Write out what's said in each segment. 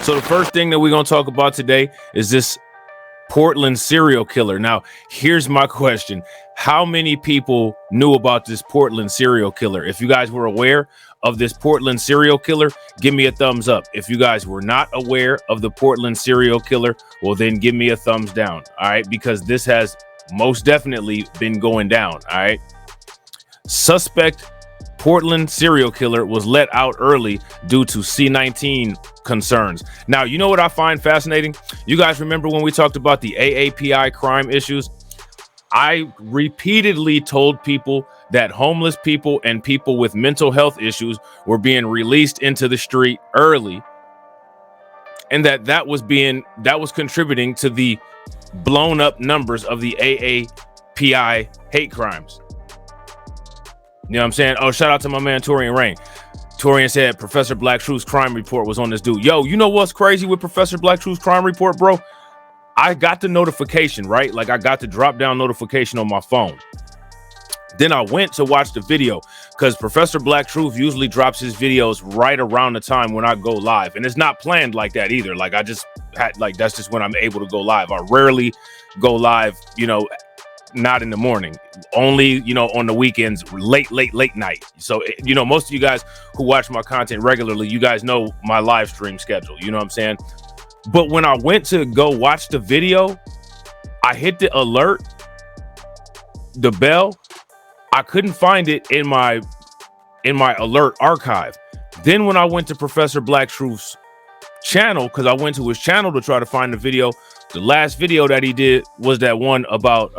So the first thing that we're going to talk about today is this Portland serial killer. Now, here's my question. How many people knew about this Portland serial killer? If you guys were aware of this Portland serial killer, give me a thumbs up. If you guys were not aware of the Portland serial killer, well, then give me a thumbs down. All right, because this has most definitely been going down. All right. Suspect Portland serial killer was let out early due to C-19 concerns. Now, you know what I find fascinating? You guys remember when we talked about the AAPI crime issues? I repeatedly told people that homeless people and people with mental health issues were being released into the street early, and that was contributing to the blown up numbers of the AAPI hate crimes. You know what I'm saying? Oh, shout out to my man Torian Rain. Torian said Professor Black Truth's crime report was on this dude. Yo, you know what's crazy with Professor Black Truth's crime report, bro? I got the notification, right? Like I got the drop down notification on my phone. Then I went to watch the video because Professor Black Truth usually drops his videos right around the time when I go live. And it's not planned like that either. Like I just had, like, that's just when I'm able to go live. I rarely go live, not in the morning, only, on the weekends, late night. So, most of you guys who watch my content regularly, you guys know my live stream schedule. You know what I'm saying? But when I went to go watch the video, I hit the alert, the bell. I couldn't find it in my alert archive. Then when I went to Professor Black Truth's channel, because I went to his channel to try to find the video, the last video that he did was that one about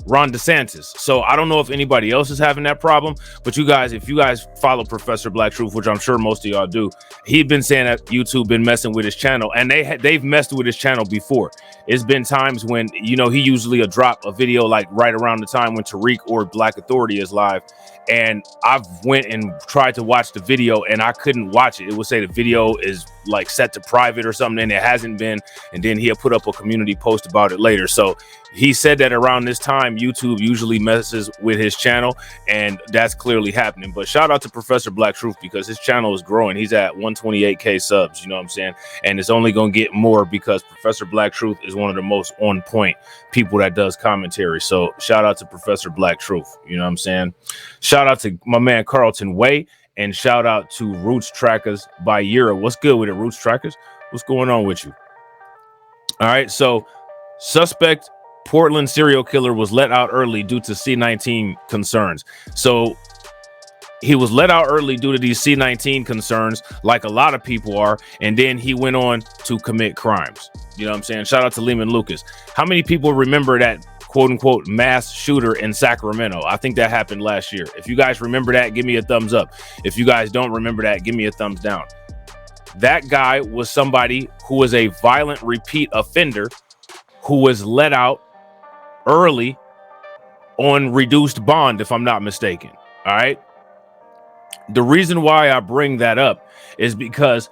Ron DeSantis. So I don't know if anybody else is having that problem, but if you guys follow Professor Black Truth, which I'm sure most of y'all do, he'd been saying that YouTube been messing with his channel, and they've messed with his channel before. It's been times when, he usually drop a video like right around the time when Tariq or Black Authority is live. And I've went and tried to watch the video and I couldn't watch it. It would say the video is like set to private or something, and it hasn't been. And then he'll put up a community post about it later. So he said that around this time, YouTube usually messes with his channel, and that's clearly happening. But shout out to Professor Black Truth because his channel is growing. He's at 128K subs, you know what I'm saying? And it's only going to get more because Professor Black Truth is one of the most on point people that does commentary. So shout out to Professor Black Truth, you know what I'm saying? Shout out to my man Carlton Way, and shout out to Roots Trackers by Yura. What's good with it, Roots Trackers? What's going on with you? All right, so suspect Portland serial killer was let out early due to C-19 concerns. So he was let out early due to these C-19 concerns, like a lot of people are, and then he went on to commit crimes. You know what I'm saying? Shout out to Lehman Lucas. How many people remember that quote unquote mass shooter in Sacramento? I think that happened last year. If you guys remember that, give me a thumbs up. If you guys don't remember that, give me a thumbs down. That guy was somebody who was a violent repeat offender who was let out early on reduced bond, if I'm not mistaken. All right. The reason why I bring that up is because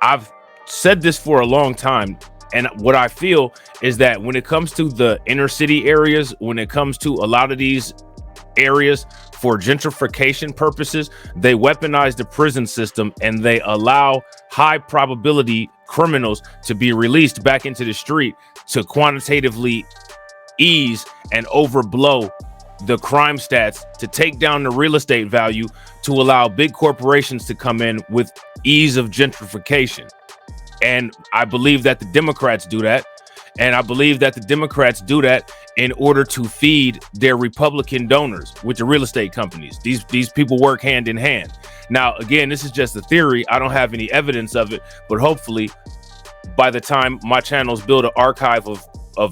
I've said this for a long time. And what I feel is that when it comes to the inner city areas, when it comes to a lot of these areas for gentrification purposes, they weaponize the prison system and they allow high probability criminals to be released back into the street to quantitatively ease and overblow the crime stats, to take down the real estate value, to allow big corporations to come in with ease of gentrification. And I believe that the Democrats do that. And I believe that the Democrats do that in order to feed their Republican donors with the real estate companies. These people work hand in hand. Now, again, this is just a theory. I don't have any evidence of it, but hopefully by the time my channels build an archive of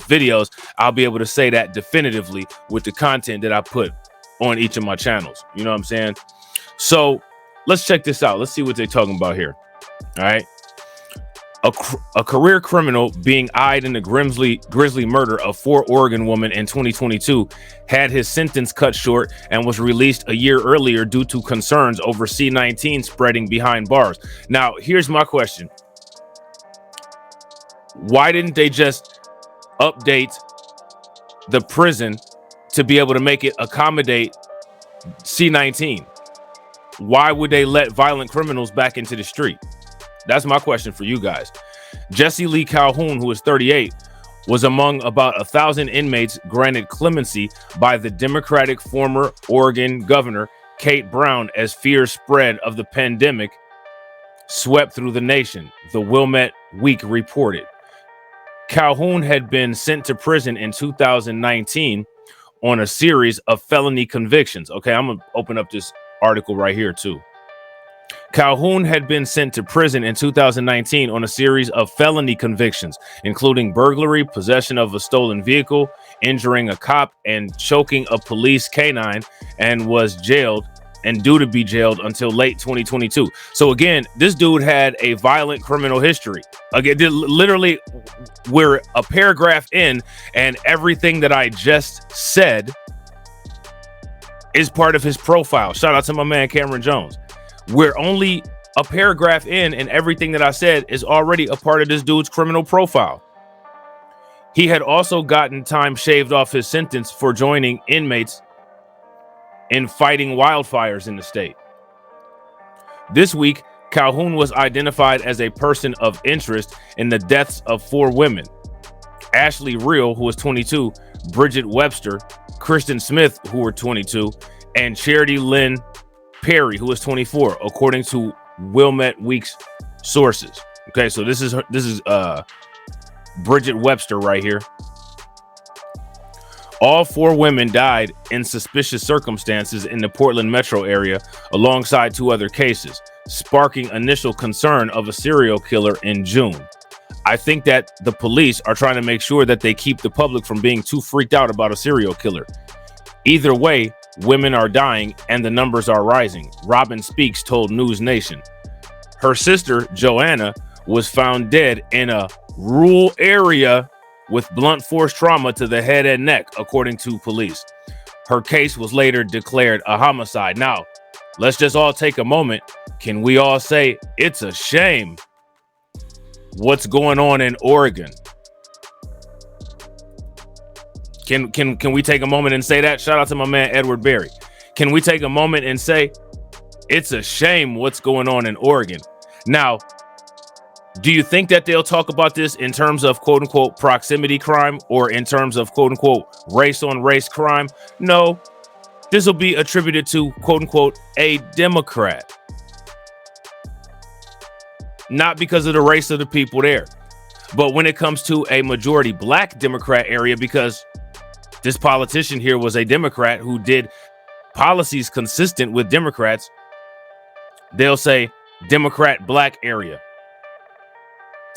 videos, I'll be able to say that definitively with the content that I put on each of my channels. You know what I'm saying? So let's check this out. Let's see what they're talking about here. All right. A career criminal being eyed in the grisly murder of 4 Oregon women in 2022 had his sentence cut short and was released a year earlier due to concerns over C-19 spreading behind bars. Now, here's my question. Why didn't they just update the prison to be able to make it accommodate C-19? Why would they let violent criminals back into the street? That's my question for you guys. Jesse Lee Calhoun, who is 38, was among about 1,000 inmates granted clemency by the Democratic former Oregon governor Kate Brown as fears spread of the pandemic swept through the nation, the Wilmette Week reported. Calhoun had been sent to prison in 2019 on a series of felony convictions. Okay, I'm going to open up this article right here too. Calhoun had been sent to prison in 2019 on a series of felony convictions, including burglary, possession of a stolen vehicle, injuring a cop, and choking a police canine, and was jailed and due to be jailed until late 2022. So again, this dude had a violent criminal history. Again, literally, we're a paragraph in, and everything that I just said is part of his profile. Shout out to my man Cameron Jones. We're only a paragraph in, and everything that I said is already a part of this dude's criminal profile. He had also gotten time shaved off his sentence for joining inmates in fighting wildfires in the state. This week, Calhoun was identified as a person of interest in the deaths of 4 women: Ashley Reel, who was 22, Bridget Webster, Kristen Smith, who were 22, and Charity Lynn Perry, who was 24, according to Wilmette Week's sources. Okay, so this is Bridget Webster right here. All 4 women died in suspicious circumstances in the Portland metro area, alongside 2 other cases, sparking initial concern of a serial killer in June. I think that the police are trying to make sure that they keep the public from being too freaked out about a serial killer. Either way, women are dying and the numbers are rising, Robin Speaks told News Nation. Her sister, Joanna, was found dead in a rural area with blunt force trauma to the head and neck, according to police. Her case was later declared a homicide. Now, let's just all take a moment. Can we all say it's a shame what's going on in Oregon? Can we take a moment and say that? Shout out to my man Edward Berry. Can we take a moment and say it's a shame what's going on in Oregon? Now, do you think that they'll talk about this in terms of quote unquote proximity crime or in terms of quote unquote race on race crime? No, this will be attributed to quote unquote a Democrat. Not because of the race of the people there, but when it comes to a majority black Democrat area, because this politician here was a Democrat who did policies consistent with Democrats, they'll say Democrat black area.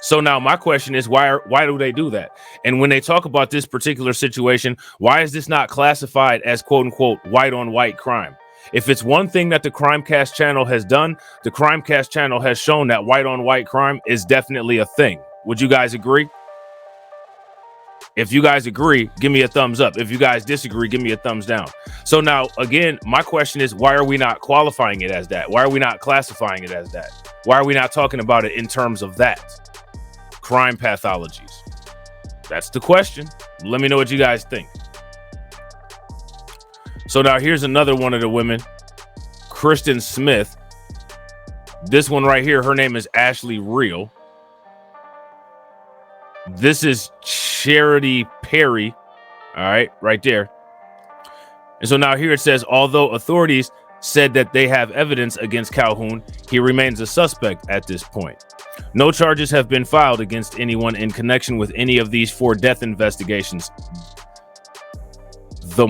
So now my question is, why do they do that? And when they talk about this particular situation, why is this not classified as quote unquote white on white crime? If it's one thing that the Crimecast channel has done, the Crimecast channel has shown that white on white crime is definitely a thing. Would you guys agree? If you guys agree, give me a thumbs up. If you guys disagree, give me a thumbs down. So now, again, my question is, why are we not qualifying it as that? Why are we not classifying it as that? Why are we not talking about it in terms of that? Crime pathologies. That's the question. Let me know what you guys think. So now here's another one of the women, Kristen Smith. This one right here, her name is Ashley Reel. This is Charity Perry. All right there. And so now here it says, although authorities said that they have evidence against Calhoun, he remains a suspect at this point. No charges have been filed against anyone in connection with any of these 4 death investigations. The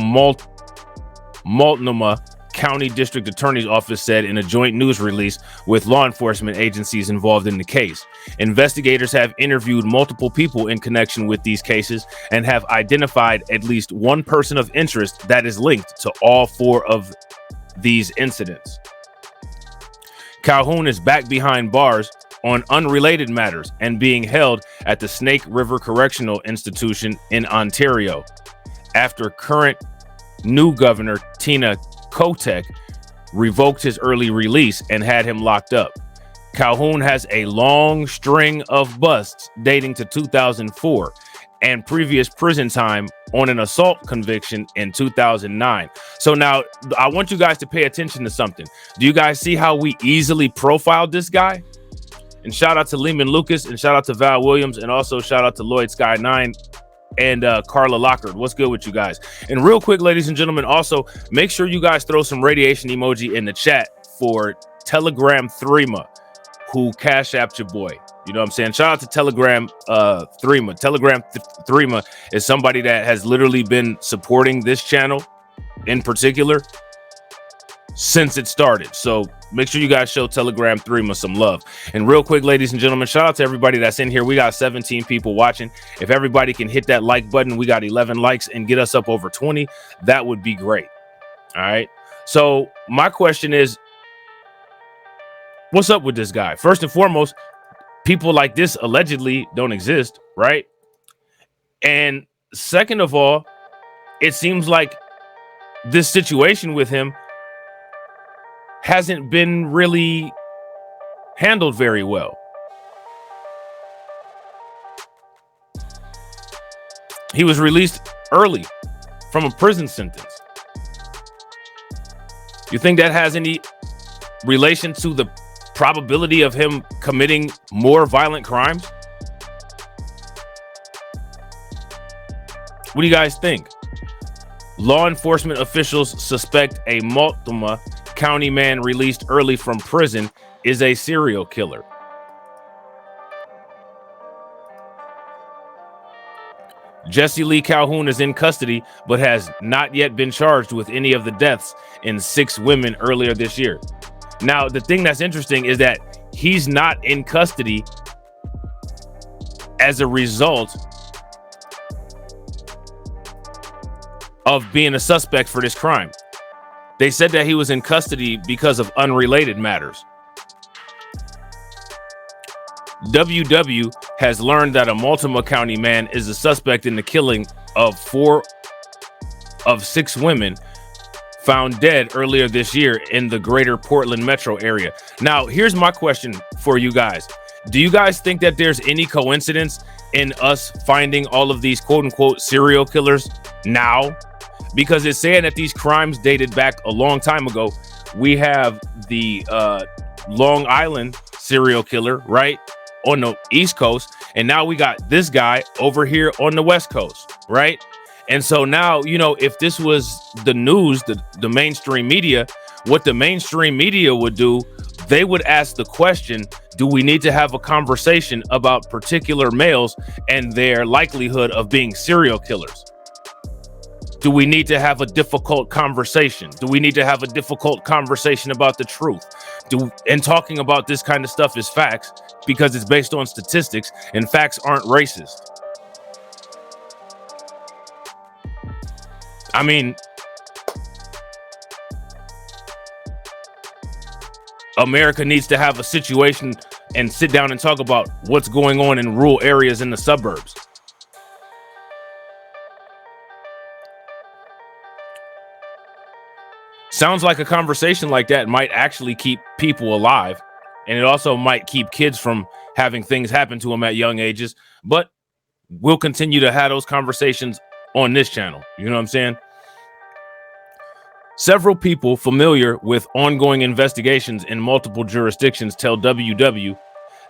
Multnomah County District Attorney's Office said in a joint news release with law enforcement agencies involved in the case. Investigators have interviewed multiple people in connection with these cases and have identified at least one person of interest that is linked to all 4 of these incidents. Calhoun is back behind bars on unrelated matters and being held at the Snake River Correctional Institution in Ontario after current new governor Tina Kotek revoked his early release and had him locked up. Calhoun has a long string of busts dating to 2004 and previous prison time on an assault conviction in 2009. So now I want you guys to pay attention to something. Do you guys see how we easily profiled this guy? And shout out to Lehman Lucas, and shout out to Val Williams, and also shout out to Lloyd Sky 9 and Carla Lockard. What's good with you guys? And real quick, ladies and gentlemen, also make sure you guys throw some radiation emoji in the chat for Telegram Threema, who cash apped your boy. You know what I'm saying? Shout out to Telegram Threema. Telegram Threema is somebody that has literally been supporting this channel in particular since it started. So make sure you guys show Telegram Threema some love. And real quick, ladies and gentlemen, shout out to everybody that's in here. We got 17 people watching. If everybody can hit that like button, we got 11 likes, and get us up over 20, that would be great. All right. So my question is, what's up with this guy? First and foremost, people like this allegedly don't exist, right? And second of all, it seems like this situation with him hasn't been really handled very well. He was released early from a prison sentence. You think that has any relation to the probability of him committing more violent crimes? What do you guys think? Law enforcement officials suspect a Multnomah County man released early from prison is a serial killer. Jesse Lee Calhoun is in custody, but has not yet been charged with any of the deaths in 6 women earlier this year. Now, the thing that's interesting is that he's not in custody as a result of being a suspect for this crime. They said that he was in custody because of unrelated matters. WW has learned that a Multnomah County man is a suspect in the killing of 4 of 6 women found dead earlier this year in the greater Portland metro area. Now, here's my question for you guys. Do you guys think that there's any coincidence in us finding all of these quote unquote serial killers now? Because it's saying that these crimes dated back a long time ago. We have the Long Island serial killer, right, on the East Coast. And now we got this guy over here on the West Coast, right? And so now, you know, if this was the news, the mainstream media, what the mainstream media would do, they would ask the question, do we need to have a conversation about particular males and their likelihood of being serial killers? Do we need to have a difficult conversation? Do we need to have a difficult conversation about the truth? And talking about this kind of stuff is facts because it's based on statistics, and facts aren't racist. I mean, America needs to have a situation and sit down and talk about what's going on in rural areas in the suburbs. Sounds like a conversation like that might actually keep people alive, and it also might keep kids from having things happen to them at young ages. But we'll continue to have those conversations on this channel. You know what I'm saying? Several people familiar with ongoing investigations in multiple jurisdictions tell WW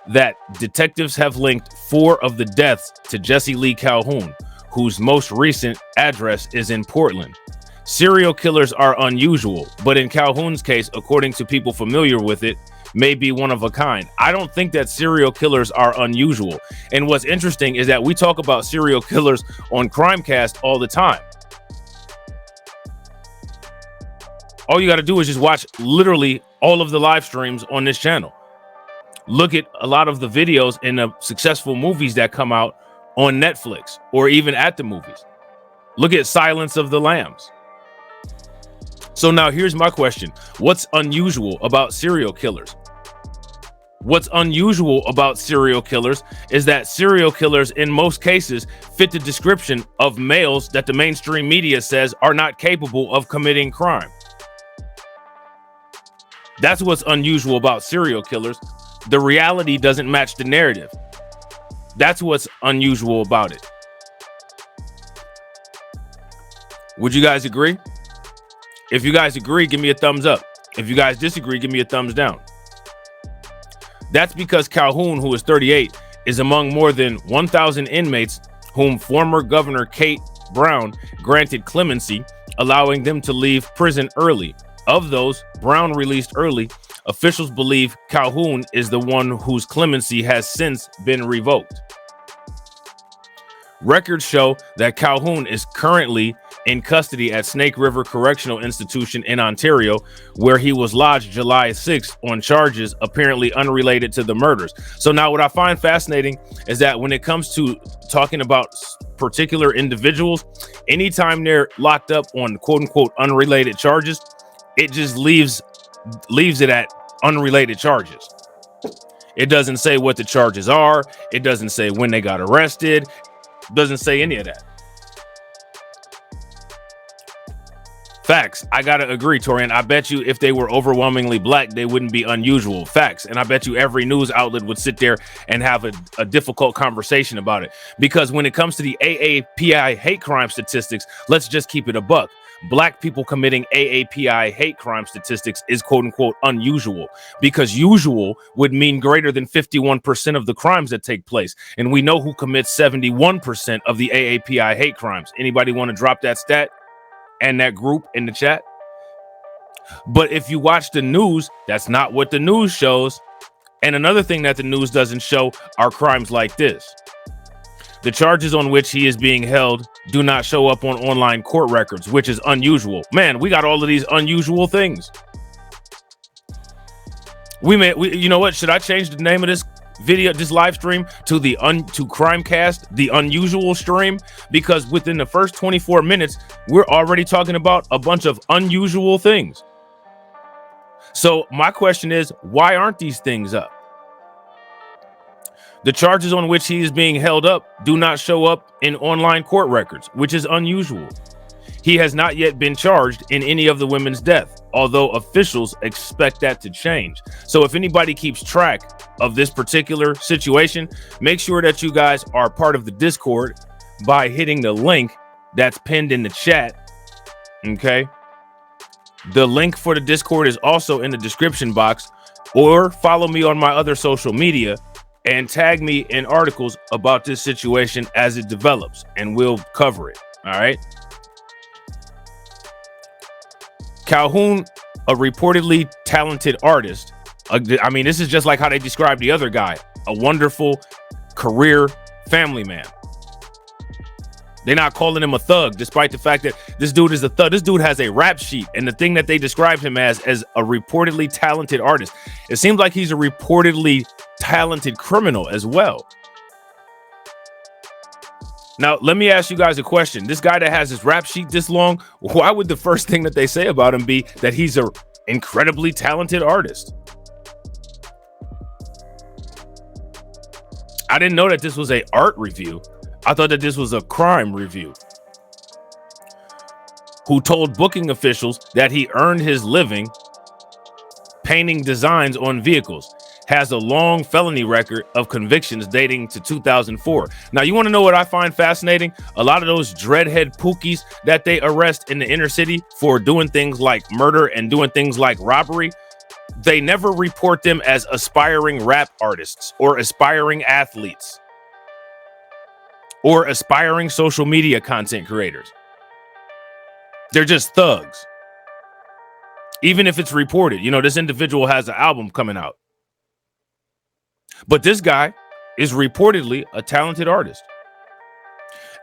that detectives have linked 4 of the deaths to Jesse Lee Calhoun, whose most recent address is in Portland. Serial killers are unusual, but in Calhoun's case, according to people familiar with it, may be one of a kind. I don't think that serial killers are unusual. And what's interesting is that we talk about serial killers on Crimecast all the time. All you got to do is just watch literally all of the live streams on this channel. Look at a lot of the videos and the successful movies that come out on Netflix or even at the movies. Look at Silence of the Lambs. So now here's my question. What's unusual about serial killers? What's unusual about serial killers is that serial killers in most cases fit the description of males that the mainstream media says are not capable of committing crime. That's what's unusual about serial killers. The reality doesn't match the narrative. That's what's unusual about it. Would you guys agree? If you guys agree, give me a thumbs up. If you guys disagree, give me a thumbs down. That's because Calhoun, who is 38, is among more than 1,000 inmates whom former Governor Kate Brown granted clemency, allowing them to leave prison early. Of those Brown released early, officials believe Calhoun is the one whose clemency has since been revoked. Records show that Calhoun is currently in custody at Snake River Correctional Institution in Ontario, where he was lodged July 6th on charges apparently unrelated to the murders. So now what I find fascinating is that when it comes to talking about particular individuals, anytime they're locked up on quote unquote unrelated charges, it just leaves it at unrelated charges. It doesn't say what the charges are. It doesn't say when they got arrested. Doesn't say any of that. Facts. I gotta agree, Torian. I bet you if they were overwhelmingly black, they wouldn't be unusual. Facts. And I bet you every news outlet would sit there and have a difficult conversation about it. Because when it comes to the AAPI hate crime statistics, let's just keep it a buck. Black people committing AAPI hate crime statistics is quote unquote unusual, because usual would mean greater than 51% of the crimes that take place. And we know who commits 71% of the AAPI hate crimes. Anybody want to drop that stat and that group in the chat? But if you watch the news, that's not what the news shows. And another thing that the news doesn't show are crimes like this. The charges on which he is being held do not show up on online court records, which is unusual. Man, we got all of these unusual things. You know what? Should I change the name of this video, this live stream, to to Crimecast, the unusual stream? Because within the first 24 minutes, we're already talking about a bunch of unusual things. So my question is, why aren't these things up? The charges on which he is being held up do not show up in online court records, which is unusual. He has not yet been charged in any of the women's death, although officials expect that to change. So if anybody keeps track of this particular situation, make sure that you guys are part of the Discord by hitting the link that's pinned in the chat. Okay. The link for the Discord is also in the description box, or follow me on my other social media and tag me in articles about this situation as it develops, and we'll cover it. All right. Calhoun, a reportedly talented artist. I mean, this is just like how they described the other guy, a wonderful career family man. They're not calling him a thug, despite the fact that this dude is a thug. This dude has a rap sheet, and the thing that they described him as a reportedly talented artist. It seems like he's a reportedly talented criminal as well. Now, let me ask you guys a question. This guy that has his rap sheet this long, why would the first thing that they say about him be that he's an incredibly talented artist? I didn't know that this was an art review. I thought that this was a crime review. Who told booking officials that he earned his living painting designs on vehicles. Has a long felony record of convictions dating to 2004. Now, you want to know what I find fascinating? A lot of those dreadhead pookies that they arrest in the inner city for doing things like murder and doing things like robbery, they never report them as aspiring rap artists or aspiring athletes or aspiring social media content creators. They're just thugs. Even if it's reported, you know, this individual has an album coming out. But this guy is reportedly a talented artist.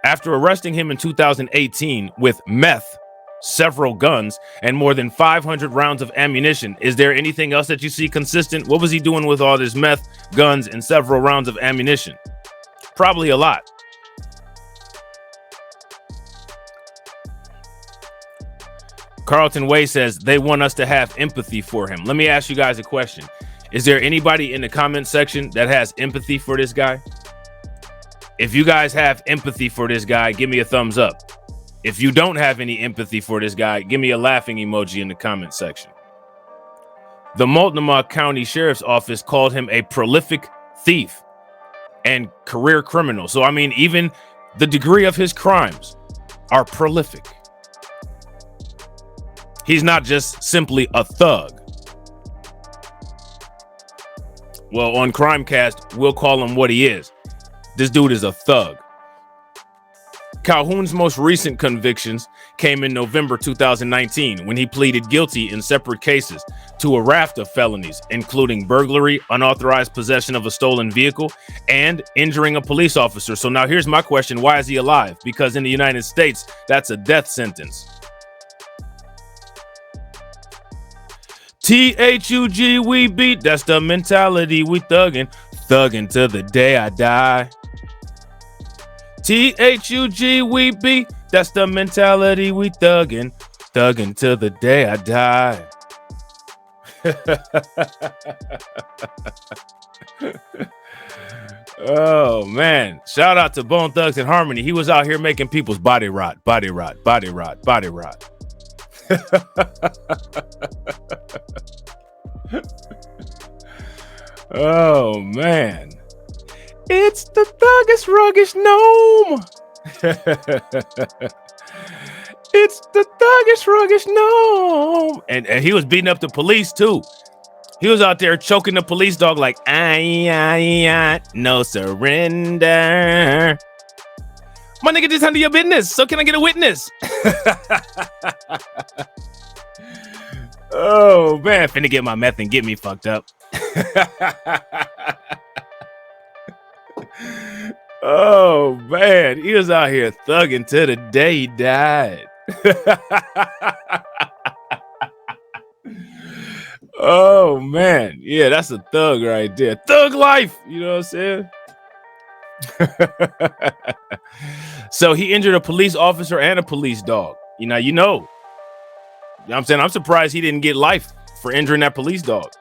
After arresting him in 2018 with meth, several guns, and more than 500 rounds of ammunition, is there anything else that you see consistent? What was he doing with all this meth, guns, and several rounds of ammunition? Probably a lot. Carlton Way says they want us to have empathy for him. Let me ask you guys a question. Is there anybody in the comment section that has empathy for this guy? If you guys have empathy for this guy, give me a thumbs up. If you don't have any empathy for this guy, give me a laughing emoji in the comment section. The Multnomah County Sheriff's Office called him a prolific thief and career criminal. So, I mean, even the degree of his crimes are prolific. He's not just simply a thug. Well, on Crimecast, we'll call him what he is. This dude is a thug. Calhoun's most recent convictions came in November 2019 when he pleaded guilty in separate cases to a raft of felonies, including burglary, unauthorized possession of a stolen vehicle, and injuring a police officer. So now here's my question. Why is he alive? Because in the United States, that's a death sentence. THUG, we beat. That's the mentality. We thuggin', thuggin' till the day I die. THUG, we beat. That's the mentality. We thuggin', thuggin' till the day I die. Oh man! Shout out to Bone Thugs and Harmony. He was out here making people's body rot, body rot, body rot, body rot. Oh man, it's the thuggish ruggish gnome. It's the thuggish ruggish gnome. And he was beating up the police too. He was out there choking the police dog like, no surrender. My nigga, just handle your business. So can I get a witness? Oh man, finna get my meth and get me fucked up. Oh man, he was out here thugging till the day he died. Oh man, yeah, that's a thug right there. Thug life, you know what I'm saying? So he injured a police officer and a police dog. You know what I'm saying? I'm surprised he didn't get life for injuring that police dog.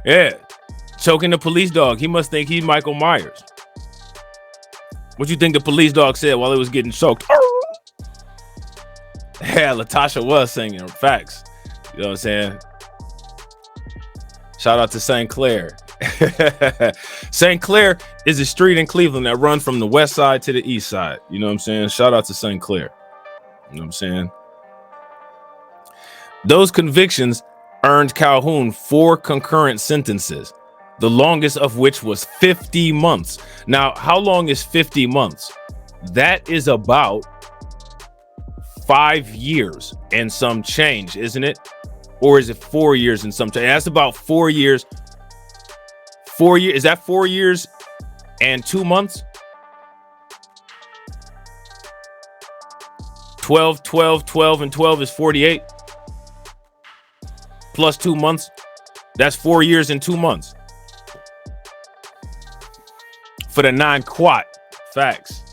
Yeah, choking the police dog. He must think he's Michael Myers. What you think the police dog said while he was getting choked? Yeah, Latasha was singing. Facts. You know what I'm saying? Shout out to St. Clair. St. Clair is a street in Cleveland that runs from the west side to the east side. You know what I'm saying? Shout out to St. Clair. You know what I'm saying? Those convictions earned Calhoun 4 concurrent sentences, the longest of which was 50 months. Now, how long is 50 months? That is about 5 years and some change, isn't it? Or is it 4 years and some change? That's about 4 years. 4 years. Is that 4 years and 2 months? 12, 12, 12, and 12 is 48. Plus 2 months. That's 4 years and 2 months. For the 9 quat. Facts.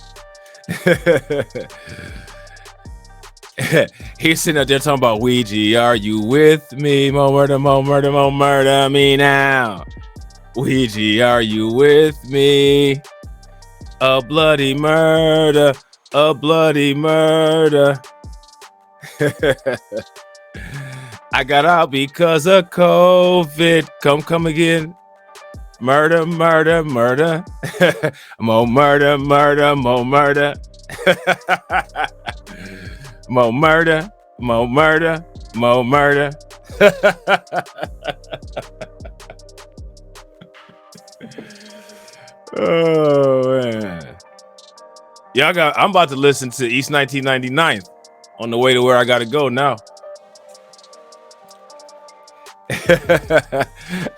He's sitting up there talking about Ouija. Are you with me? Mo murder, murder me now. Ouija, are you with me? A bloody murder, a bloody murder. I got out because of COVID. Come again. Murder, murder, murder. Mo murder, murder, mo murder. Mo murder, mo murder, mo murder. Oh man. Yeah, I'm about to listen to East 1999 on the way to where I gotta go now.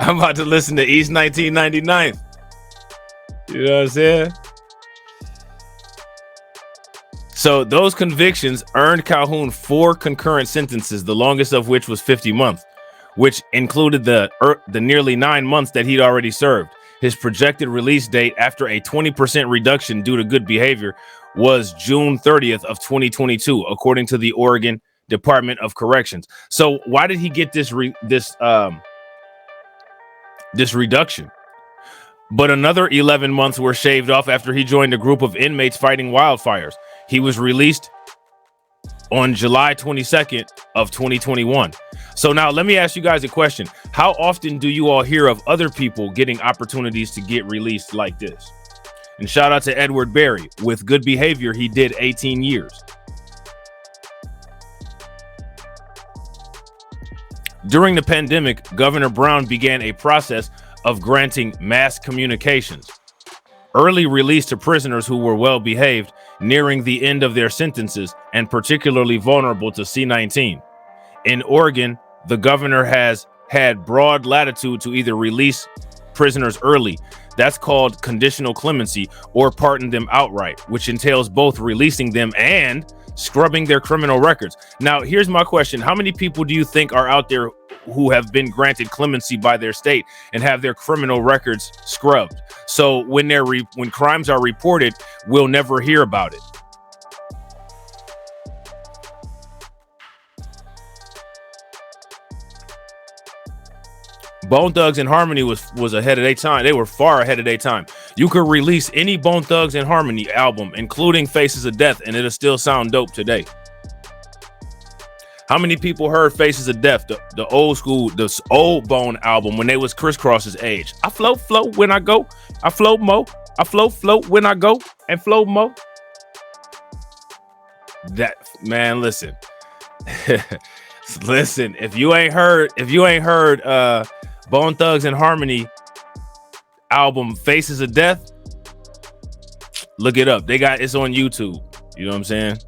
I'm about to listen to East 1999. You know what I'm saying? So those convictions earned Calhoun 4 concurrent sentences, the longest of which was 50 months, which included the nearly 9 months that he'd already served. His projected release date after a 20% reduction due to good behavior was June 30th of 2022, according to the Oregon Department of Corrections. So why did he get this reduction? But another 11 months were shaved off after he joined a group of inmates fighting wildfires. He was released on July 22nd of 2021. So now let me ask you guys a question. How often do you all hear of other people getting opportunities to get released like this? And shout out to Edward Berry. With good behavior, he did 18 years. During the pandemic, Governor Brown began a process of granting mass communications, early release to prisoners who were well behaved, nearing the end of their sentences, and particularly vulnerable to C-19. In Oregon, the governor has had broad latitude to either release prisoners early, that's called conditional clemency, or pardon them outright, which entails both releasing them and scrubbing their criminal records. Now, here's my question. How many people do you think are out there who have been granted clemency by their state and have their criminal records scrubbed? So when when crimes are reported, we'll never hear about it. Bone Thugs and Harmony was ahead of their time. They were far ahead of their time. You could release any Bone Thugs and Harmony album, including Faces of Death, and it'll still sound dope today. How many people heard Faces of Death, the old school, the old Bone album, when they was Crisscross's age? I float when I go. I float mo. I float when I go and float mo. That, man, listen. Listen, if you ain't heard Bone Thugs and Harmony album Faces of Death, look it up. It's on YouTube. You know what I'm saying?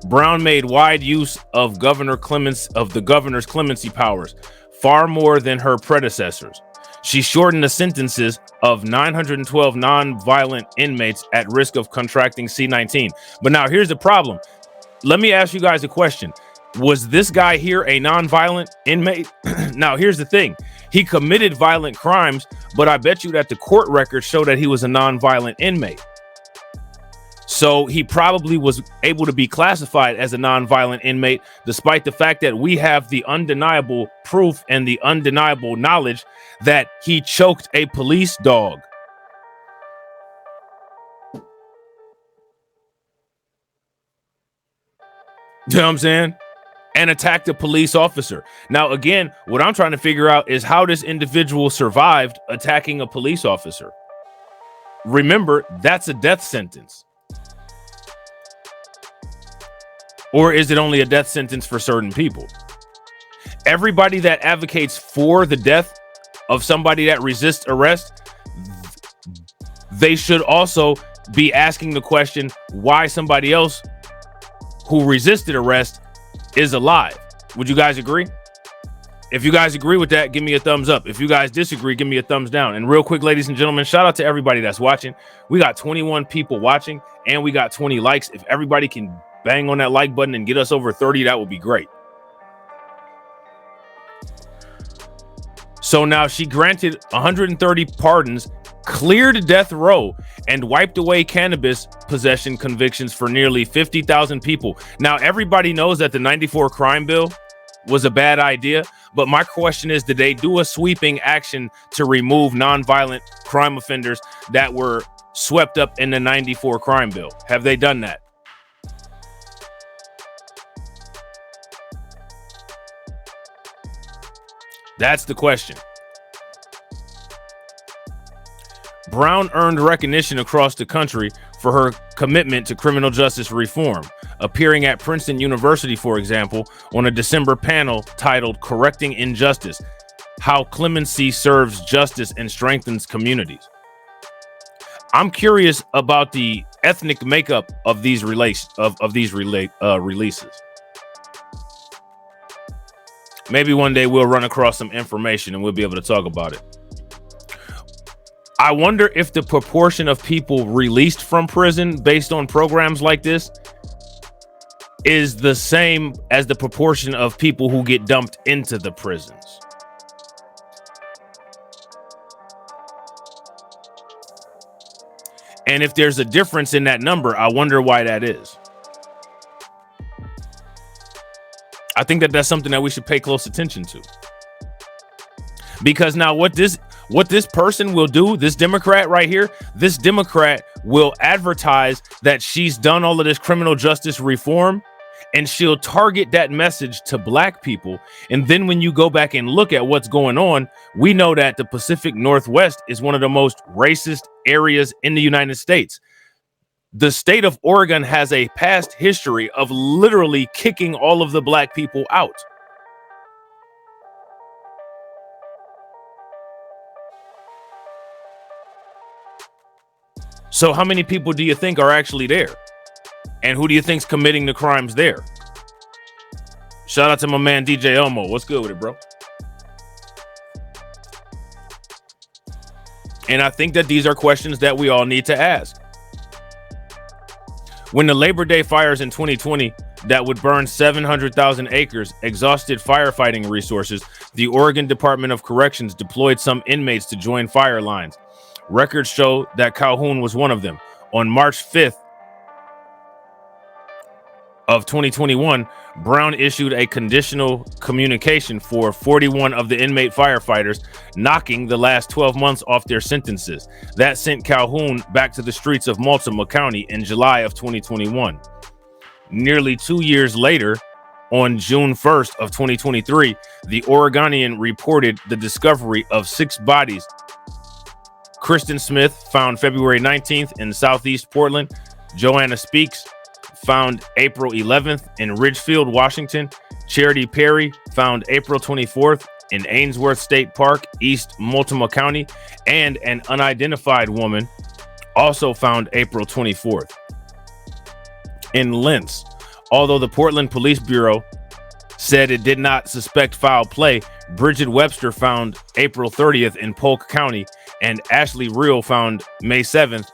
Brown made wide use of the governor's clemency powers, far more than her predecessors. She shortened the sentences of 912 non-violent inmates at risk of contracting C-19. But now here's the problem. Let me ask you guys a question. Was this guy here a non-violent inmate? Now, here's the thing. He committed violent crimes, but I bet you that the court records show that he was a non-violent inmate. So he probably was able to be classified as a non-violent inmate, despite the fact that we have the undeniable proof and the undeniable knowledge that he choked a police dog. You know what I'm saying? And attacked a police officer. Now, again, what I'm trying to figure out is how this individual survived attacking a police officer. Remember, that's a death sentence. Or is it only a death sentence for certain people? Everybody that advocates for the death of somebody that resists arrest, they should also be asking the question why somebody else who resisted arrest is alive. Would you guys agree? If you guys agree with that, give me a thumbs up. If you guys disagree, give me a thumbs down. And real quick, ladies and gentlemen, shout out to everybody that's watching. We got 21 people watching and we got 20 likes. If everybody can bang on that like button and get us over 30, that would be great. So now she granted 130 pardons, cleared death row, and wiped away cannabis possession convictions for nearly 50,000 people. Now, everybody knows that the 94 crime bill was a bad idea, but my question is, did they do a sweeping action to remove nonviolent crime offenders that were swept up in the 94 crime bill? Have they done that? That's the question. Brown earned recognition across the country for her commitment to criminal justice reform, appearing at Princeton University, for example, on a December panel titled Correcting Injustice: How Clemency Serves Justice and Strengthens Communities. I'm curious about the ethnic makeup of these releases. Maybe one day we'll run across some information and we'll be able to talk about it. I wonder if the proportion of people released from prison based on programs like this is the same as the proportion of people who get dumped into the prisons. And if there's a difference in that number, I wonder why that is. I think that that's something that we should pay close attention to. Because now what this person will do, this Democrat right here, this Democrat will advertise that she's done all of this criminal justice reform, and she'll target that message to black people. And then when you go back and look at what's going on, we know that the Pacific Northwest is one of the most racist areas in the United States. The state of Oregon has a past history of literally kicking all of the black people out. So how many people do you think are actually there? And who do you think's committing the crimes there? Shout out to my man DJ Elmo. What's good with it, bro? And I think that these are questions that we all need to ask. When the Labor Day fires in 2020 that would burn 700,000 acres exhausted firefighting resources, the Oregon Department of Corrections deployed some inmates to join fire lines. Records show that Calhoun was one of them. On March 5th of 2021, Brown issued a conditional communication for 41 of the inmate firefighters, knocking the last 12 months off their sentences. That sent Calhoun back to the streets of Multnomah County in July of 2021. Nearly 2 years later, on June 1st of 2023, the Oregonian reported the discovery of 6 bodies. Kristen Smith, found February 19th in Southeast Portland. Joanna Speaks, found April 11th in Ridgefield, Washington. Charity Perry, found April 24th in Ainsworth State Park, East Multnomah County. And an unidentified woman, also found April 24th in Lentz. Although the Portland Police Bureau said it did not suspect foul play, Bridget Webster found April 30th in Polk County, and Ashley Reel found May 7th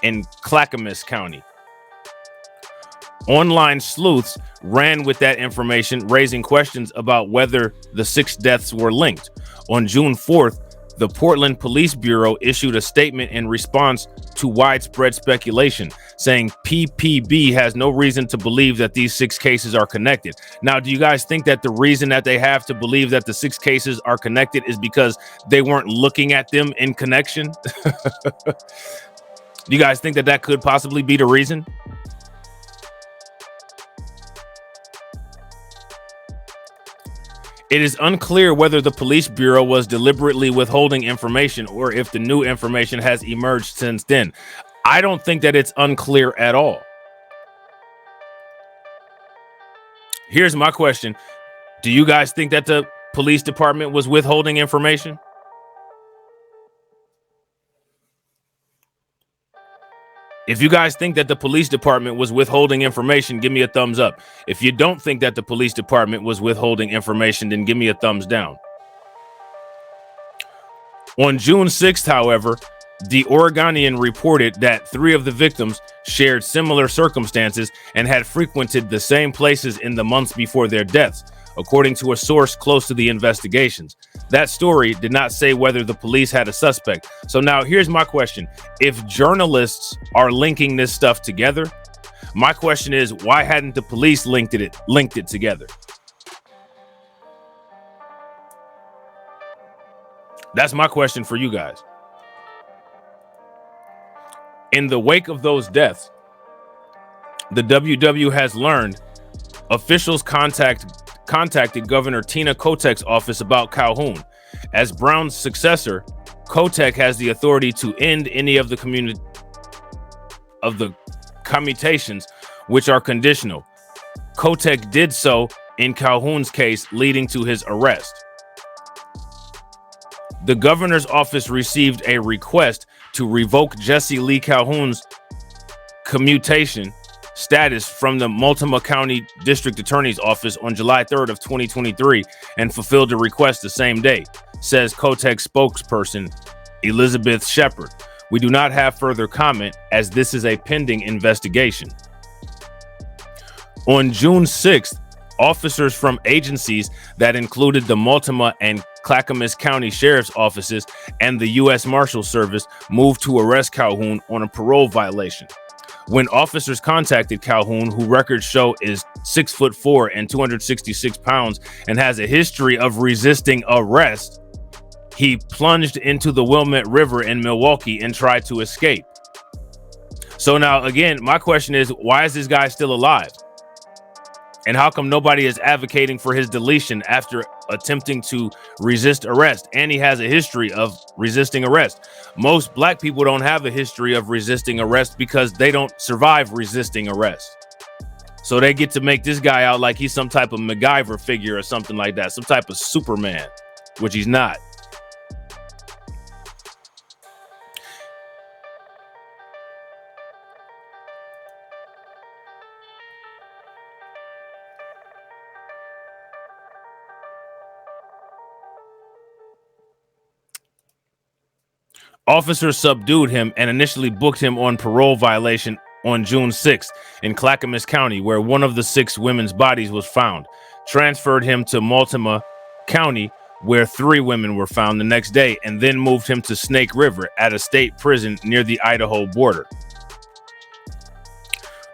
in Clackamas County. Online sleuths ran with that information, raising questions about whether the 6 deaths were linked. On June 4th, the Portland Police Bureau issued a statement in response to widespread speculation, saying PPB has no reason to believe that these 6 cases are connected. Now, do you guys think that the reason that they have to believe that the 6 cases are connected is because they weren't looking at them in connection? Do you guys think that that could possibly be the reason? It is unclear whether the police bureau was deliberately withholding information or if the new information has emerged since then. I don't think that it's unclear at all. Here's my question. Do you guys think that the police department was withholding information? If you guys think that the police department was withholding information, give me a thumbs up. If you don't think that the police department was withholding information, then give me a thumbs down. On June 6th, however, the Oregonian reported that 3 of the victims shared similar circumstances and had frequented the same places in the months before their deaths, according to a source close to the investigations. That story did not say whether the police had a suspect. So now here's my question. If journalists are linking this stuff together, my question is, why hadn't the police linked it together? That's my question for you guys. In the wake of those deaths, the WW has learned officials contacted Governor Tina Kotek's office about Calhoun. As Brown's successor, Kotek has the authority to end any of the commutations, which are conditional. Kotek did so in Calhoun's case, leading to his arrest. The governor's office received a request to revoke Jesse Lee Calhoun's commutation status from the Multnomah County District Attorney's Office on July 3rd of 2023 and fulfilled the request the same day, says Kotek spokesperson Elizabeth Shepard. We do not have further comment as this is a pending investigation. On June 6th, officers from agencies that included the Multnomah and Clackamas County Sheriff's offices and the U.S. Marshal Service moved to arrest Calhoun on a parole violation. When officers contacted Calhoun, who records show is 6'4" and 266 pounds and has a history of resisting arrest, he plunged into the Wilmette River in Milwaukee and tried to escape. So now, again, my question is, why is this guy still alive? And how come nobody is advocating for his deletion after attempting to resist arrest? And he has a history of resisting arrest. Most black people don't have a history of resisting arrest because they don't survive resisting arrest. So they get to make this guy out like he's some type of MacGyver figure or something like that, some type of Superman, which he's not. Officers subdued him and initially booked him on parole violation on June 6th in Clackamas County, where one of the 6 women's bodies was found. Transferred him to Multnomah County, where 3 women were found the next day, and then moved him to Snake River at a state prison near the Idaho border.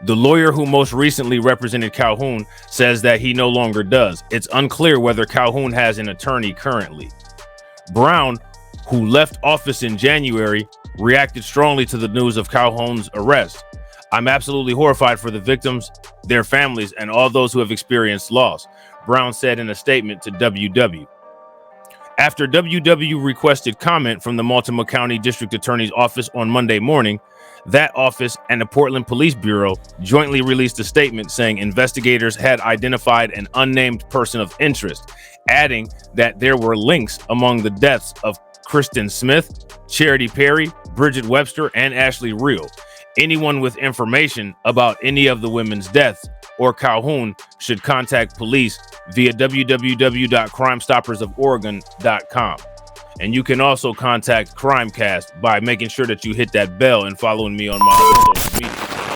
The lawyer who most recently represented Calhoun says that he no longer does. It's unclear whether Calhoun has an attorney currently. Brown, who left office in January, reacted strongly to the news of Calhoun's arrest. I'm absolutely horrified for the victims, their families, and all those who have experienced loss, Brown said in a statement to WW. After WW requested comment from the Multnomah County District Attorney's Office on Monday morning, that office and the Portland Police Bureau jointly released a statement saying investigators had identified an unnamed person of interest, adding that there were links among the deaths of Kristen Smith, Charity Perry, Bridget Webster, and Ashley Reel. Anyone with information about any of the women's deaths or Calhoun should contact police via www.crimestoppersoforegon.com. And you can also contact Crimecast by making sure that you hit that bell and following me on my other social media.